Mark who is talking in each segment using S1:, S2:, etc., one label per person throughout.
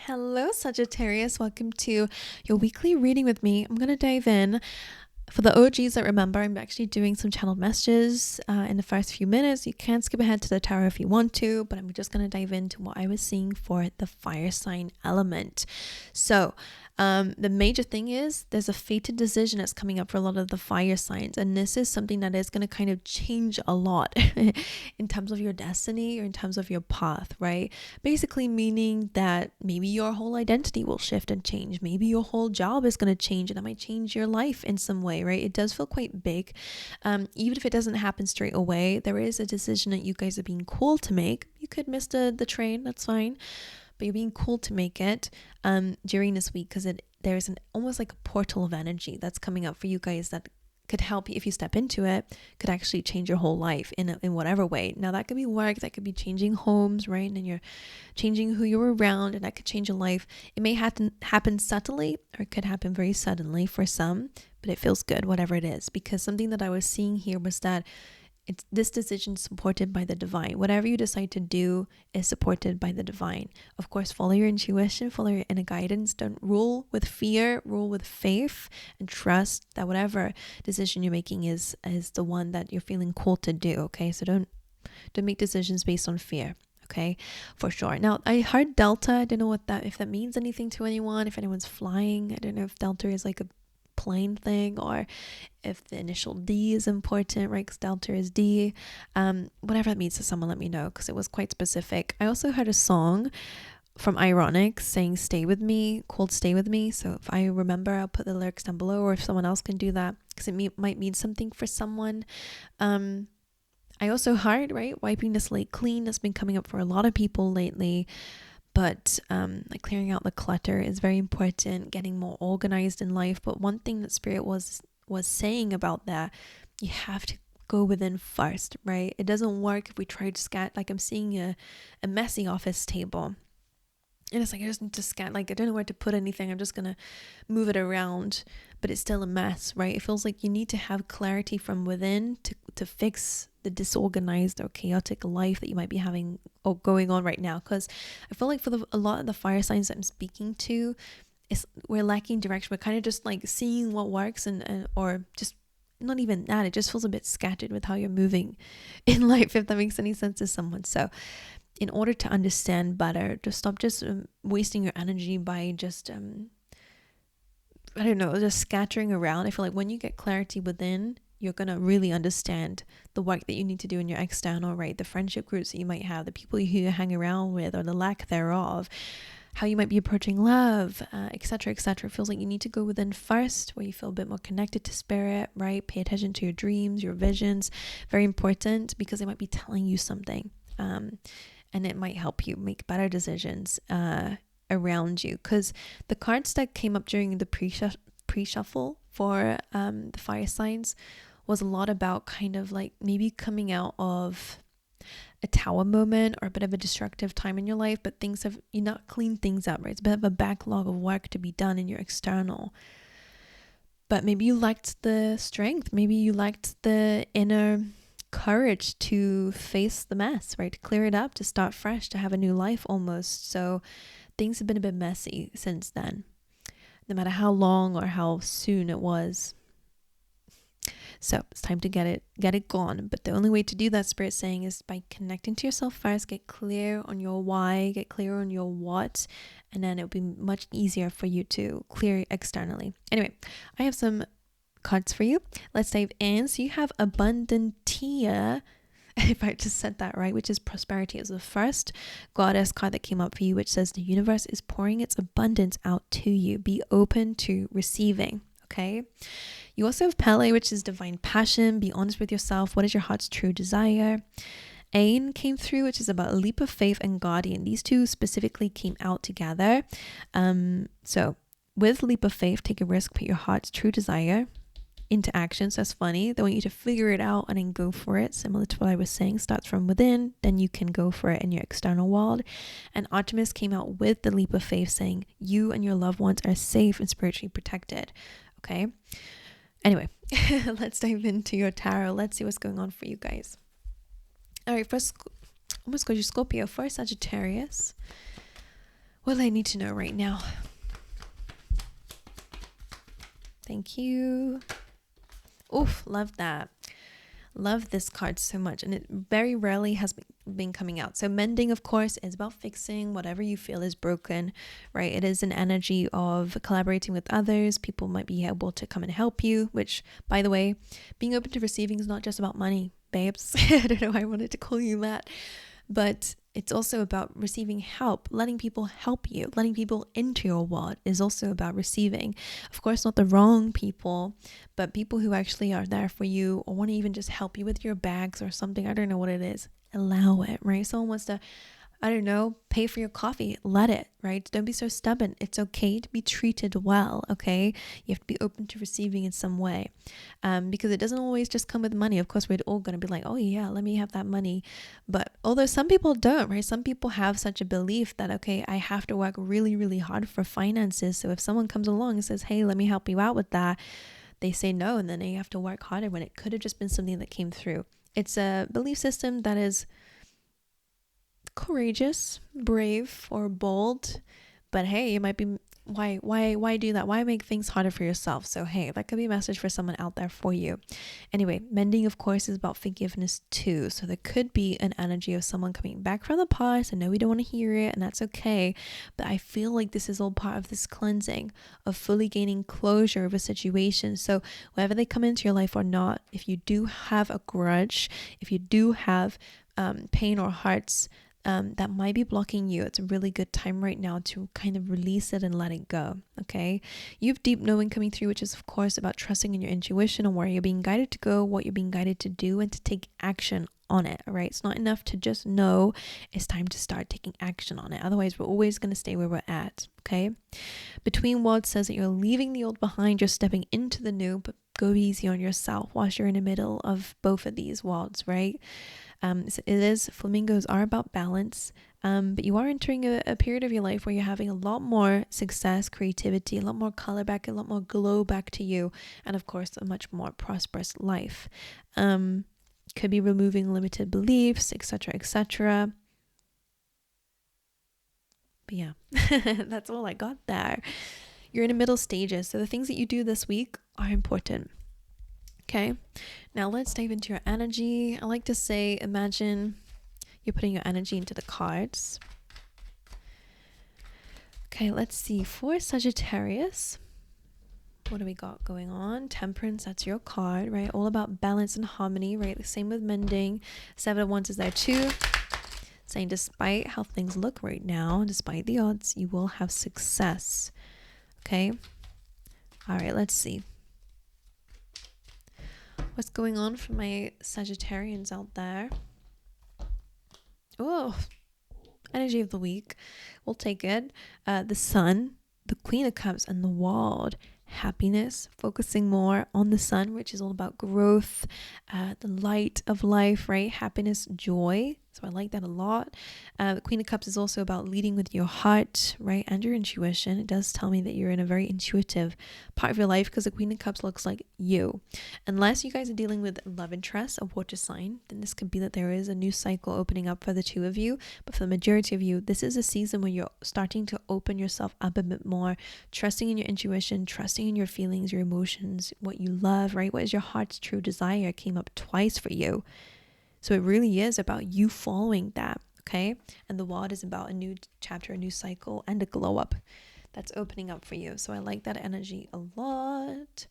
S1: Hello, Sagittarius. Welcome to your weekly reading with me. I'm going to dive in. For the OGs that remember, I'm actually doing some channeled messages in the first few minutes. You can skip ahead to the tarot if you want to, but I'm just going to dive into what I was seeing for the fire sign element. So the major thing is there's a fated decision that's coming up for a lot of the fire signs, and this is something that is going to kind of change a lot in terms of your destiny or in terms of your path, right? Basically meaning that maybe your whole identity will shift and change. Maybe your whole job is going to change, and that might change your life in some way, right? It does feel quite big. Even if it doesn't happen straight away, there is a decision that you guys are being called to make. You could miss the train, that's fine, but you're being called to make it during this week, because there's almost like a portal of energy that's coming up for you guys that could help you, if you step into it, could actually change your whole life in whatever way. Now that could be work, that could be changing homes, right? And then you're changing who you're around, and that could change your life. It may happen subtly, or it could happen very suddenly for some, but it feels good, whatever it is, because something that I was seeing here was that this decision is supported by the divine. Whatever you decide to do is supported by the divine. Of course, follow your intuition, follow your inner guidance. Don't rule with fear, rule with faith, and trust that whatever decision you're making is the one that you're feeling called to do. Okay, so don't make decisions based on fear. Okay, for sure. Now I heard Delta. I don't know if that means anything to anyone. If anyone's flying, I don't know if Delta is like a plane thing, or if the initial D is important, right? Because Delta is D. Whatever that means to someone, let me know, because it was quite specific. I also heard a song from Ironic saying "Stay with me," called "Stay with me." So if I remember, I'll put the lyrics down below, or if someone else can do that, because it might mean something for someone. I also heard, right, wiping the slate clean. That's been coming up for a lot of people lately. But like clearing out the clutter is very important, getting more organized in life. But one thing that Spirit was saying about that, you have to go within first, right? It doesn't work if we try to scat. Like, I'm seeing a messy office table, and it's like I just need to scan, like I don't know where to put anything, I'm just gonna move it around, but it's still a mess, right? It feels like you need to have clarity from within to fix the disorganized or chaotic life that you might be having or going on right now. Because I feel like for a lot of the fire signs that I'm speaking to, we're lacking direction. We're kind of just like seeing what works and or just not even that. It just feels a bit scattered with how you're moving in life, if that makes any sense to someone. So in order to understand better, just stop wasting your energy by just I don't know, just scattering around. I feel like when you get clarity within, you're gonna really understand the work that you need to do in your external, right? The friendship groups that you might have, the people who you hang around with, or the lack thereof, how you might be approaching love, etc., etc. It feels like you need to go within first, where you feel a bit more connected to spirit, right? Pay attention to your dreams, your visions. Very important, because they might be telling you something. And it might help you make better decisions around you. Because the cards that came up during the pre-shuffle for the fire signs was a lot about kind of like maybe coming out of a tower moment or a bit of a destructive time in your life, but you not cleaned things up, right? It's a bit of a backlog of work to be done in your external. But maybe you lacked the strength. Maybe you lacked the inner courage to face the mess, right? To clear it up, to start fresh, to have a new life almost. So things have been a bit messy since then, no matter how long or how soon it was. So it's time to get it gone. But the only way to do that, Spirit's saying, is by connecting to yourself first. Get clear on your why, get clear on your what, and then it'll be much easier for you to clear externally. Anyway, I have some cards for you. Let's dive in. So you have Abundantia, if I just said that right, which is prosperity, as the first goddess card that came up for you, which says the universe is pouring its abundance out to you. Be open to receiving. Okay. You also have Pele, which is divine passion. Be honest with yourself. What is your heart's true desire? Ain came through, which is about a leap of faith and guardian. These two specifically came out together. So with leap of faith, take a risk, put your heart's true desire into action. So that's funny. They want you to figure it out and then go for it. Similar to what I was saying, starts from within, then you can go for it in your external world. And Artemis came out with the leap of faith, saying you and your loved ones are safe and spiritually protected. Okay. Anyway, let's dive into your tarot. Let's see what's going on for you guys. All right, first, almost got you Scorpio. First, Sagittarius. What do I need to know right now? Thank you. Oof, love that. Love this card so much, and it very rarely has been coming out. So mending, of course, is about fixing whatever you feel is broken, right? It is an energy of collaborating with others. People might be able to come and help you, which, by the way, being open to receiving is not just about money, babes. I don't know why I wanted to call you that, but it's also about receiving help. Letting people help you, letting people into your world is also about receiving. Of course, not the wrong people, but people who actually are there for you or want to even just help you with your bags or something. I don't know what it is. Allow it, right? Someone wants to, I don't know, pay for your coffee. Let it, right? Don't be so stubborn. It's okay to be treated well, okay? You have to be open to receiving in some way, because it doesn't always just come with money. Of course, we're all going to be like, oh yeah, let me have that money. But although some people don't, right? Some people have such a belief that, okay, I have to work really, really hard for finances. So if someone comes along and says, hey, let me help you out with that, they say no, and then they have to work harder when it could have just been something that came through. It's a belief system that is courageous, brave, or bold, but hey, it might be why do that? Why make things harder for yourself? So hey, that could be a message for someone out there for you. Anyway, mending, of course, is about forgiveness too. So there could be an energy of someone coming back from the past. I know we don't want to hear it, and that's okay, but I feel like this is all part of this cleansing of fully gaining closure of a situation. So whether they come into your life or not, if you do have a grudge, if you do have pain or hearts that might be blocking you, it's a really good time right now to kind of release it and let it go. Okay, you have deep knowing coming through, which is of course about trusting in your intuition and where you're being guided to go, what you're being guided to do, and to take action on it. All right, it's not enough to just know. It's time to start taking action on it. Otherwise, we're always going to stay where we're at. Okay, between worlds says that you're leaving the old behind, you're stepping into the new, but go easy on yourself whilst you're in the middle of both of these worlds, right? So it is, flamingos are about balance, but you are entering a period of your life where you're having a lot more success, creativity, a lot more color back, a lot more glow back to you, and of course a much more prosperous life. Could be removing limited beliefs, etc., etc. But yeah, that's all I got there. You're in the middle stages, so the things that you do this week are important. Okay, now let's dive into your energy. I like to say, imagine you're putting your energy into the cards. Okay, let's see. For Sagittarius, what do we got going on? Temperance, that's your card, right? All about balance and harmony, right? The same with mending. Seven of Wands is there too. Saying despite how things look right now, despite the odds, you will have success. Okay. All right, let's see. What's going on for my Sagittarians out there? Oh, energy of the week. We'll take it. The Sun, the Queen of Cups, and the World. Happiness, focusing more on the sun, which is all about growth, the light of life, right? Happiness, joy. So I like that a lot. The Queen of Cups is also about leading with your heart, right? And your intuition. It does tell me that you're in a very intuitive part of your life, because the Queen of Cups looks like you. Unless you guys are dealing with love interest, a water sign, then this could be that there is a new cycle opening up for the two of you. But for the majority of you, this is a season where you're starting to open yourself up a bit more, trusting in your intuition, trusting in your feelings, your emotions, what you love, right? What is your heart's true desire came up twice for you. So it really is about you following that, okay? And the World is about a new chapter, a new cycle, and a glow up that's opening up for you. So I like that energy a lot.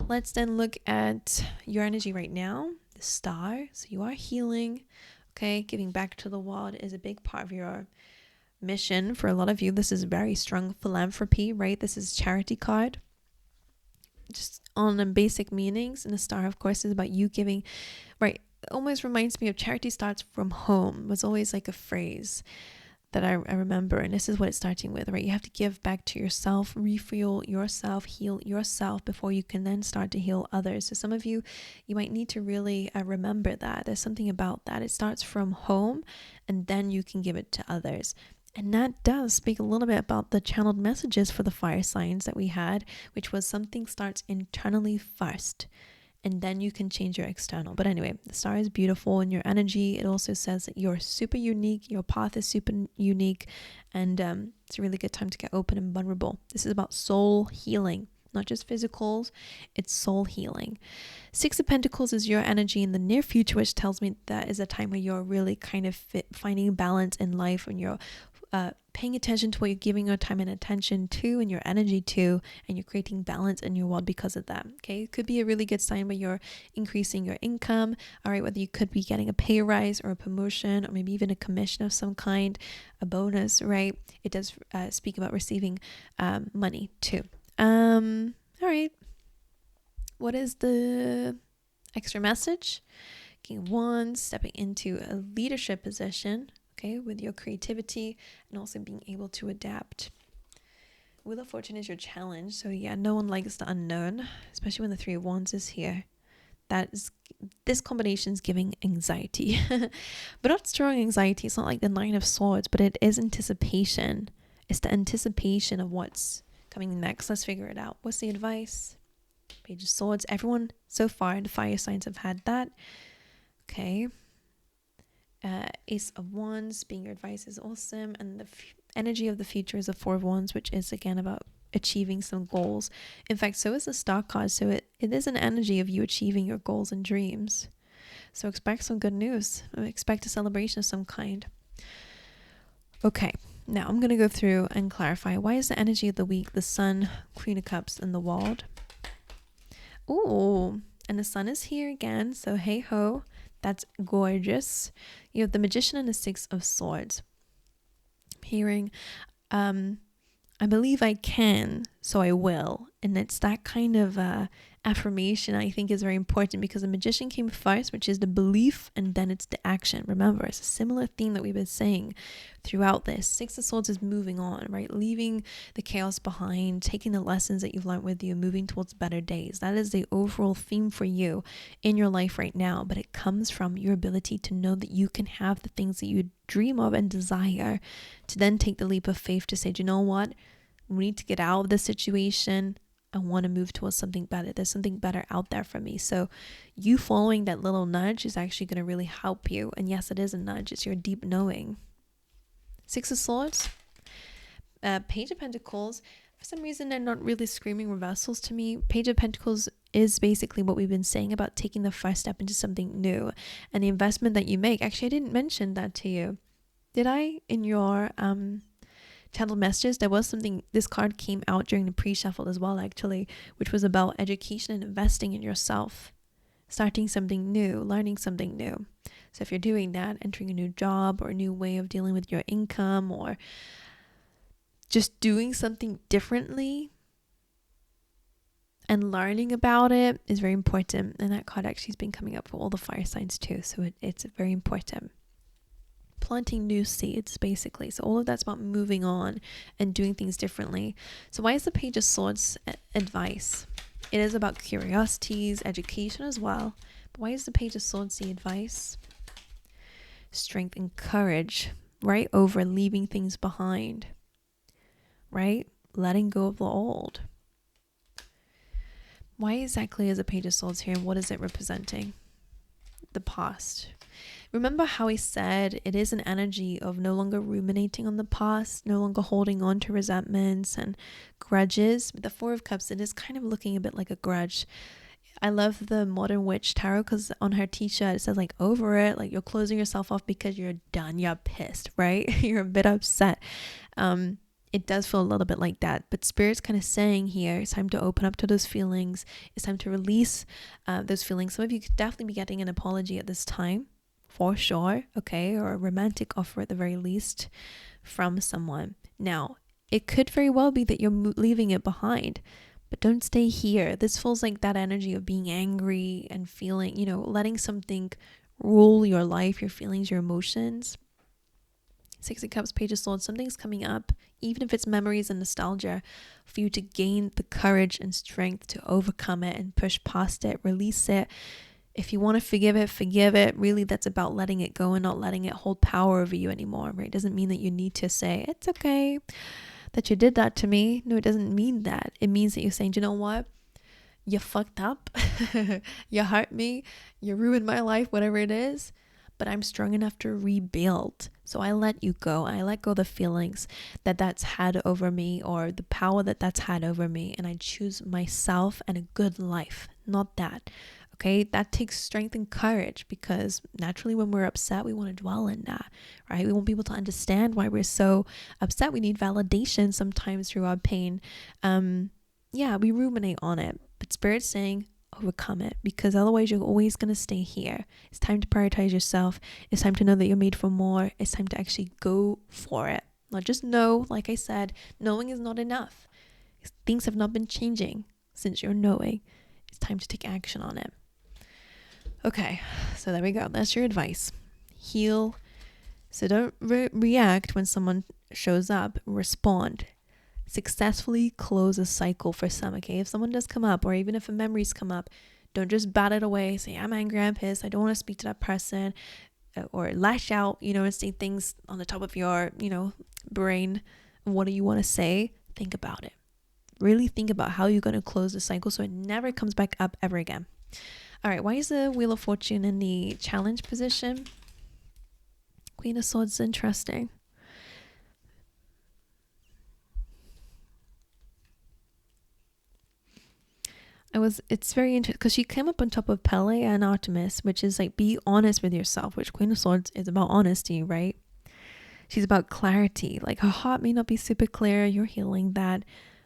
S1: Let's then look at your energy right now, the Star. So you are healing, okay? Giving back to the world is a big part of your mission. For a lot of you, this is very strong philanthropy, right? This is charity card. Just on the basic meanings. And the Star, of course, is about you giving, right? It almost reminds me of charity starts from home. It was always like a phrase that I remember, and this is what it's starting with, right? You have to give back to yourself, refuel yourself, heal yourself before you can then start to heal others. So some of you might need to really remember that. There's something about that. It starts from home, and then you can give it to others. And that does speak a little bit about the channeled messages for the fire signs that we had, which was something starts internally first. and then you can change your external. But anyway, the star is beautiful in your energy. It also says that you're super unique, your path is super unique, and it's a really good time to get open and vulnerable. This is about soul healing, not just physicals, it's soul healing. Six of Pentacles is your energy in the near future, which tells me that is a time where you're really kind of finding balance in life, and you're paying attention to what you're giving your time and attention to and your energy to, and you're creating balance in your world because of that. Okay, it could be a really good sign where you're increasing your income. All right, whether you could be getting a pay rise or a promotion, or maybe even a commission of some kind, a bonus, right? It does speak about receiving money too. All right, what is the extra message? King of Wands, stepping into a leadership position, okay, with your creativity and also being able to adapt. Wheel of Fortune is your challenge. So yeah, no one likes the unknown, especially when the Three of Wands is here. This combination is giving anxiety, but not strong anxiety. It's not like the Nine of Swords, but it is anticipation. It's the anticipation of what's coming next. Let's figure it out. What's the advice? Page of Swords. Everyone so far, the fire signs have had that. Okay. Ace of Wands being your advice is awesome, and the energy of the future is a Four of Wands, which is again about achieving some goals. In fact, so is the Star card, so it is an energy of you achieving your goals and dreams. So expect some good news. Expect a celebration of some kind. Okay, now I'm going to go through and clarify, why is the energy of the week the Sun, Queen of Cups, and the World? Ooh, and the Sun is here again, so hey ho. That's gorgeous. You have the Magician and the Six of Swords. I'm hearing, I believe I can, so I will. And it's that kind of affirmation I think is very important, because the Magician came first, which is the belief, and then it's the action. Remember, it's a similar theme that we've been saying throughout this. Six of Swords is moving on, right? Leaving the chaos behind, taking the lessons that you've learned with you, moving towards better days. That is the overall theme for you in your life right now, but it comes from your ability to know that you can have the things that you dream of and desire, to then take the leap of faith to say, do you know what? We need to get out of this situation. I want to move towards something better. There's something better out there for me. So you following that little nudge is actually going to really help you. And yes, it is a nudge. It's your deep knowing. Six of Swords. Page of Pentacles. For some reason, they're not really screaming reversals to me. Page of Pentacles is basically what we've been saying about taking the first step into something new. And the investment that you make. Actually, I didn't mention that to you. Did I? In your channel messages, there was something, this card came out during the pre-shuffle as well, actually, which was about education and investing in yourself, starting something new, learning something new. So if you're doing that, entering a new job or a new way of dealing with your income, or just doing something differently and learning about it, is very important. And that card actually has been coming up for all the fire signs too, so it's very important. Planting new seeds, basically. So all of that's about moving on and doing things differently. So why is the Page of Swords advice? It is about curiosities, education as well. But why is the Page of Swords the advice? Strength and courage, right? Over leaving things behind, right? Letting go of the old. Why exactly is the Page of Swords here? What is it representing? The past. Remember how he said it is an energy of no longer ruminating on the past, no longer holding on to resentments and grudges. With the Four of Cups, it is kind of looking a bit like a grudge. I love the Modern Witch Tarot, because on her t-shirt it says like over it, like you're closing yourself off because you're done, you're pissed, right? You're a bit upset. It does feel a little bit like that, but Spirit's kind of saying here, it's time to open up to those feelings. It's time to release those feelings. Some of you could definitely be getting an apology at this time, for sure, okay, or a romantic offer at the very least from someone. Now, it could very well be that you're leaving it behind, but don't stay here. This feels like that energy of being angry and feeling, letting something rule your life, your feelings, your emotions. Six of Cups, Page of Swords, something's coming up, even if it's memories and nostalgia, for you to gain the courage and strength to overcome it and push past it, release it. If you want to forgive it. Really, that's about letting it go and not letting it hold power over you anymore, right? It doesn't mean that you need to say, it's okay that you did that to me. No, it doesn't mean that. It means that you're saying, you know what? you fucked up, you hurt me, you ruined my life, whatever it is, but I'm strong enough to rebuild. So I let you go. I let go of the feelings that that's had over me, or the power that that's had over me, and I choose myself and a good life, not that. Okay, that takes strength and courage, because naturally when we're upset, we want to dwell in that, right? We want people to understand why we're so upset. We need validation sometimes through our pain. We ruminate on it, but Spirit's saying overcome it, because otherwise you're always going to stay here. It's time to prioritize yourself. It's time to know that you're made for more. It's time to actually go for it. Not just know. Like I said, knowing is not enough. Things have not been changing since you're knowing. It's time to take action on it. Okay, so there we go. That's your advice. Heal. So don't react when someone shows up. Respond. Successfully close a cycle for some. Okay, if someone does come up, or even if a memories come up, don't just bat it away. Say, I'm angry, I'm pissed, I don't want to speak to that person, or lash out, and say things on the top of your, brain. What do you want to say? Think about it. Really think about how you're going to close the cycle so it never comes back up ever again. All right, why is the Wheel of Fortune in the challenge position? Queen of Swords is interesting. It's very interesting because she came up on top of Pele and Artemis, which is like, be honest with yourself, which Queen of Swords is about honesty, right? She's about clarity. Like, her heart may not be super clear, you're healing that,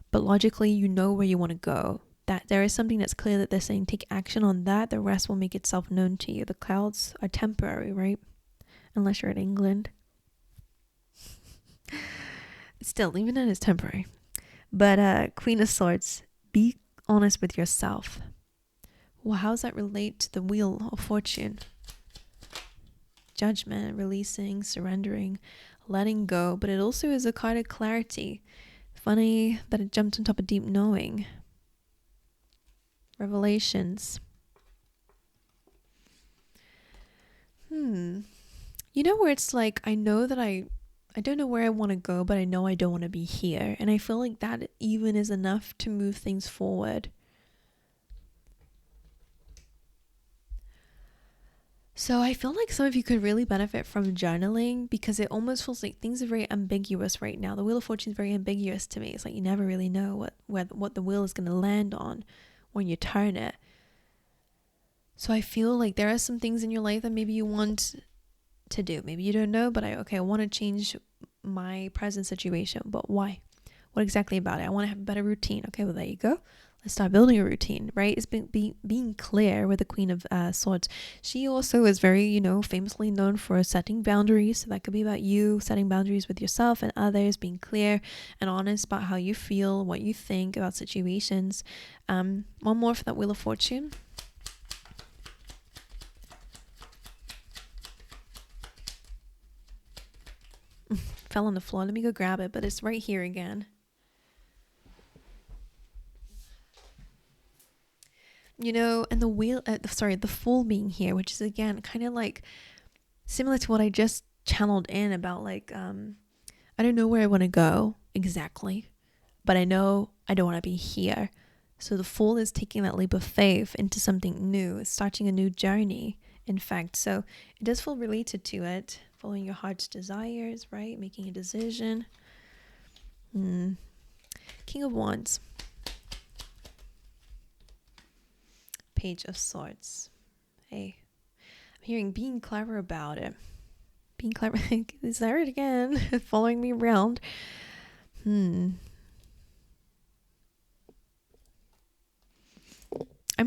S1: but logically you know where you want to go. That there is something that's clear that they're saying, take action on that, the rest will make itself known to you. The clouds are temporary, right? Unless you're in England. Still, even then it's temporary. But Queen of Swords, be honest with yourself. Well, how does that relate to the Wheel of Fortune? Judgment, releasing, surrendering, letting go, but it also is a card of clarity. Funny that it jumped on top of deep knowing. Revelations. Where it's like, I know that I don't know where I want to go, but I know I don't want to be here. And I feel like that even is enough to move things forward. So I feel like some of you could really benefit from journaling, because it almost feels like things are very ambiguous right now. The Wheel of Fortune is very ambiguous to me. It's like you never really know what the wheel is going to land on when you turn it. So I feel like there are some things in your life that maybe you want to do. Maybe you don't know, but I want to change my present situation. But why? What exactly about it? I want to have a better routine. Okay, well, there you go. Let's start building a routine, right? It's being clear with the Queen of Swords. She also is very, famously known for setting boundaries. So that could be about you setting boundaries with yourself and others, being clear and honest about how you feel, what you think about situations. One more for that Wheel of Fortune. Fell on the floor. Let me go grab it, but it's right here again. And the wheel, the Fool being here, which is again kind of like similar to what I just channeled in about, like, I don't know where I want to go exactly, but I know I don't want to be here. So the Fool is taking that leap of faith into something new. It's starting a new journey, in fact. So it does feel related to it. Following your heart's desires, right? Making a decision. King of Wands. Page of Swords. Hey, I'm hearing being clever about it. Being clever. Is there it again? Following me around. I'm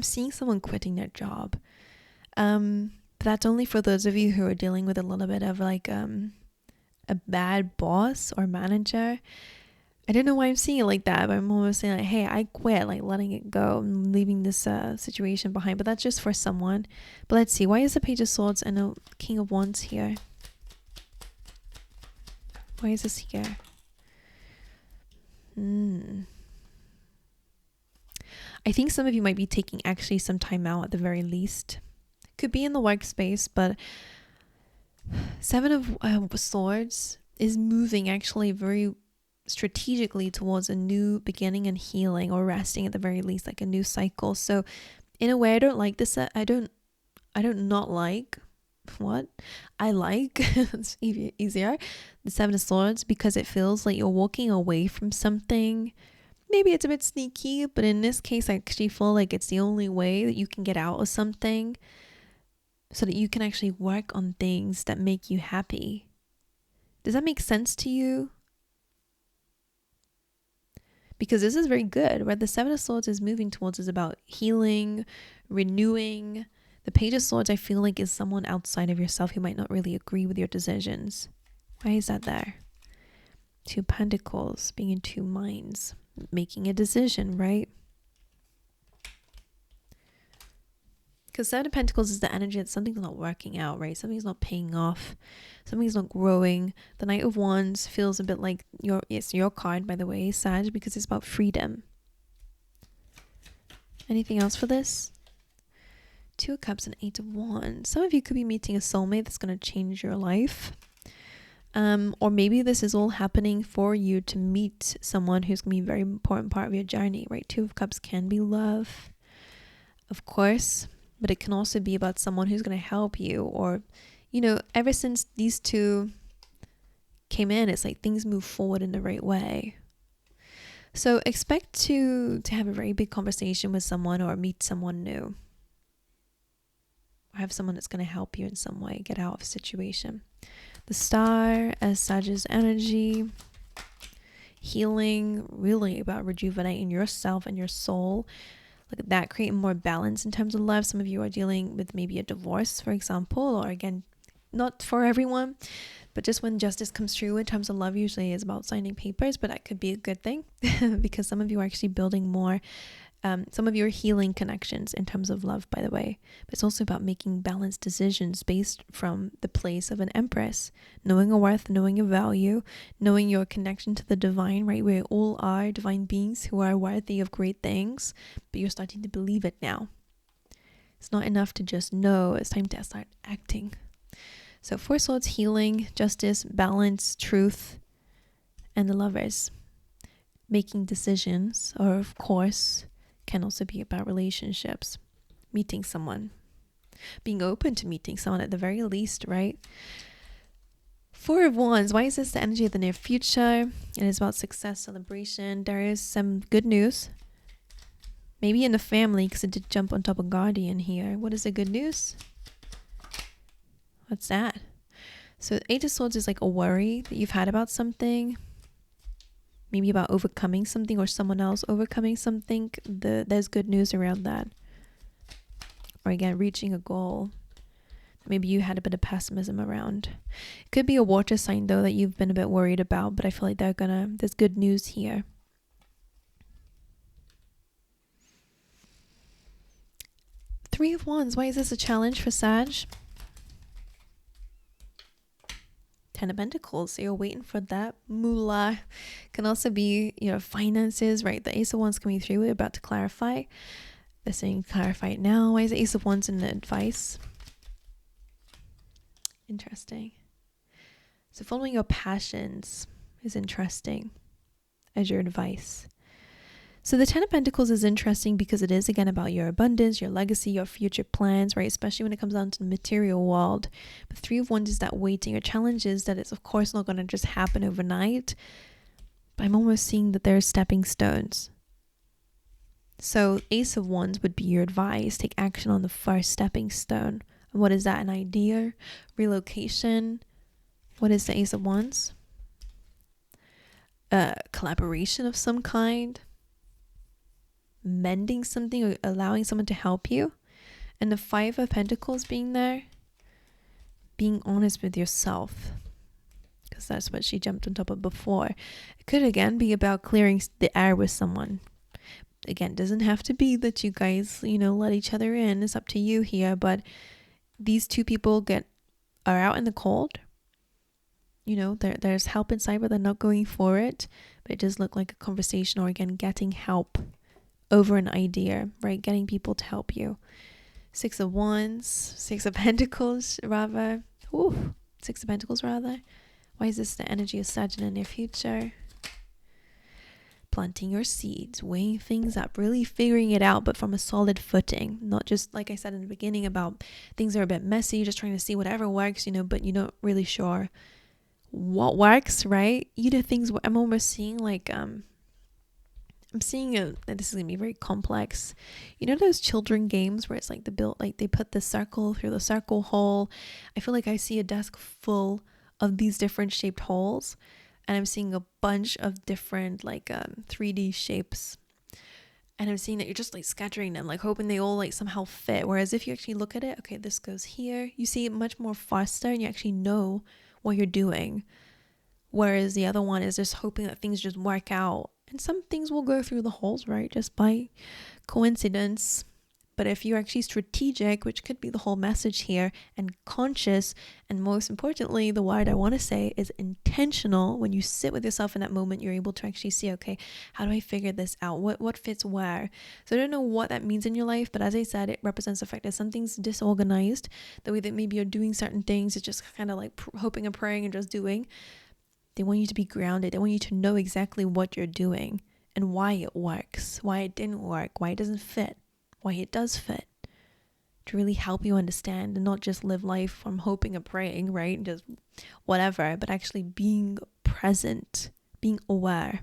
S1: seeing someone quitting their job. That's only for those of you who are dealing with a little bit of like a bad boss or manager. I don't know why I'm seeing it like that, but I'm almost saying like, hey, I quit, like letting it go, I'm leaving this situation behind. But that's just for someone. But let's see, why is the Page of Swords and the King of Wands here? Why is this here? I think some of you might be taking actually some time out at the very least. Could be in the workspace, but Seven of Swords is moving actually very strategically towards a new beginning and healing, or resting at the very least, like a new cycle. So in a way, I don't like this. I don't not like what I like. It's easier, the Seven of Swords, because it feels like you're walking away from something. Maybe it's a bit sneaky, but in this case, I actually feel like it's the only way that you can get out of something, so that you can actually work on things that make you happy. Does that make sense to you? Because this is very good, right? The Seven of Swords is moving towards is about healing, renewing. The Page of Swords, I feel like, is someone outside of yourself who might not really agree with your decisions. Why is that there? Two Pentacles, being in two minds, making a decision, right? Because Seven of Pentacles is the energy that something's not working out, right? Something's not paying off. Something's not growing. The Knight of Wands feels a bit like it's your card, by the way, Sag, because it's about freedom. Anything else for this? Two of Cups and Eight of Wands. Some of you could be meeting a soulmate that's going to change your life. Or maybe this is all happening for you to meet someone who's going to be a very important part of your journey, right? Two of Cups can be love, of course, but it can also be about someone who's going to help you. Or, you know, ever since these two came in, it's like things move forward in the right way. So expect to have a very big conversation with someone, or meet someone new, or have someone that's going to help you in some way get out of a situation. The Star as Sag's energy, healing, really about rejuvenating yourself and your soul. Look at that, creating more balance in terms of love. Some of you are dealing with maybe a divorce, for example, or again, not for everyone, but just when justice comes through in terms of love, usually is about signing papers, but that could be a good thing because some of you are actually building more. Some of you are healing connections in terms of love, by the way. But it's also about making balanced decisions based from the place of an Empress. Knowing your worth, knowing your value, knowing your connection to the divine, right? We all are divine beings who are worthy of great things, but you're starting to believe it now. It's not enough to just know. It's time to start acting. So Four Swords, healing, justice, balance, truth, and the Lovers. Making decisions, or of course, can also be about relationships, meeting someone, being open to meeting someone at the very least, right? Four of Wands, why is this the energy of the near future? It is about success, celebration. There is some good news, maybe in the family, because it did jump on top of Guardian here. What is the good news? What's that? So Eight of Swords is like a worry that you've had about something, maybe about overcoming something or someone else overcoming something. There's good news around that. Or again, reaching a goal. Maybe you had a bit of pessimism around. It could be a water sign though that you've been a bit worried about, but I feel like there's good news here. Three of Wands, why is this a challenge for Sag? Ten of Pentacles, so you're waiting for that moolah. Can also be, you know, finances, right? The Ace of Wands coming through, we're about to clarify. They're saying clarify it now. Why is the Ace of Wands in the advice? Interesting. So following your passions is interesting as your advice. So the Ten of Pentacles is interesting because it is again about your abundance, your legacy, your future plans, right? Especially when it comes down to the material world. But Three of Wands is that waiting. Your challenge is that it's of course not going to just happen overnight. But I'm almost seeing that there are stepping stones. So Ace of Wands would be your advice. Take action on the first stepping stone. And what is that? An idea? Relocation? What is the Ace of Wands? Collaboration of some kind. Mending something or allowing someone to help you. And the Five of Pentacles being there, being honest with yourself, because that's what she jumped on top of before. It could again be about clearing the air with someone. Again, it doesn't have to be that you guys, you know, let each other in. It's up to you here, but these two people are out in the cold. You know, there's help inside, but they're not going for it. But it does look like a conversation, or again, getting help over an idea, right? Getting people to help you. Six of Wands, Six of Pentacles, rather. Ooh, Six of Pentacles, rather. Why is this the energy of Sag in the near future? planting your seeds, weighing things up, really figuring it out, but from a solid footing. Not just like I said in the beginning about things are a bit messy, just trying to see whatever works, but you're not really sure what works, right? You do things. I'm almost seeing like I'm seeing this is gonna be very complex. Those children games where it's like they put the circle through the circle hole. I feel like I see a desk full of these different shaped holes, and I'm seeing a bunch of different 3D shapes, and I'm seeing that you're just like scattering them, like hoping they all like somehow fit. Whereas if you actually look at it, okay, this goes here, you see it much more faster and you actually know what you're doing. Whereas the other one is just hoping that things just work out. And some things will go through the holes, right? Just by coincidence. But if you're actually strategic, which could be the whole message here, and conscious, and most importantly, the word I want to say is intentional. When you sit with yourself in that moment, you're able to actually see, okay, how do I figure this out? What fits where? So I don't know what that means in your life, but as I said, it represents the fact that something's disorganized. The way that maybe you're doing certain things, it's just kind of like hoping and praying and just doing. They want you to be grounded. They want you to know exactly what you're doing and why it works, why it didn't work, why it doesn't fit, why it does fit, to really help you understand and not just live life from hoping and praying, right? And just whatever, but actually being present, being aware.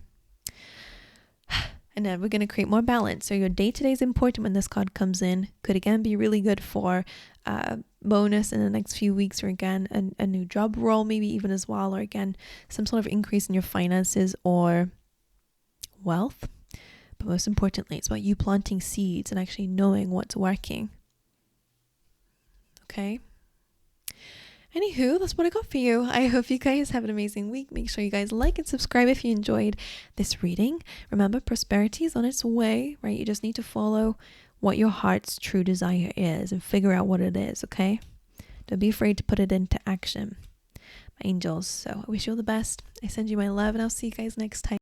S1: And then we're going to create more balance. So your day-to-day is important when this card comes in. Could again be really good for bonus in the next few weeks, or again a new job role maybe even as well, or again some sort of increase in your finances or wealth. But most importantly, it's about you planting seeds and actually knowing what's working. Okay. Anywho, that's what I got for you. I hope you guys have an amazing week. Make sure you guys like and subscribe if you enjoyed this reading. Remember, prosperity is on its way, right? You just need to follow what your heart's true desire is and figure out what it is, okay? Don't be afraid to put it into action, my angels. So I wish you all the best. I send you my love, and I'll see you guys next time.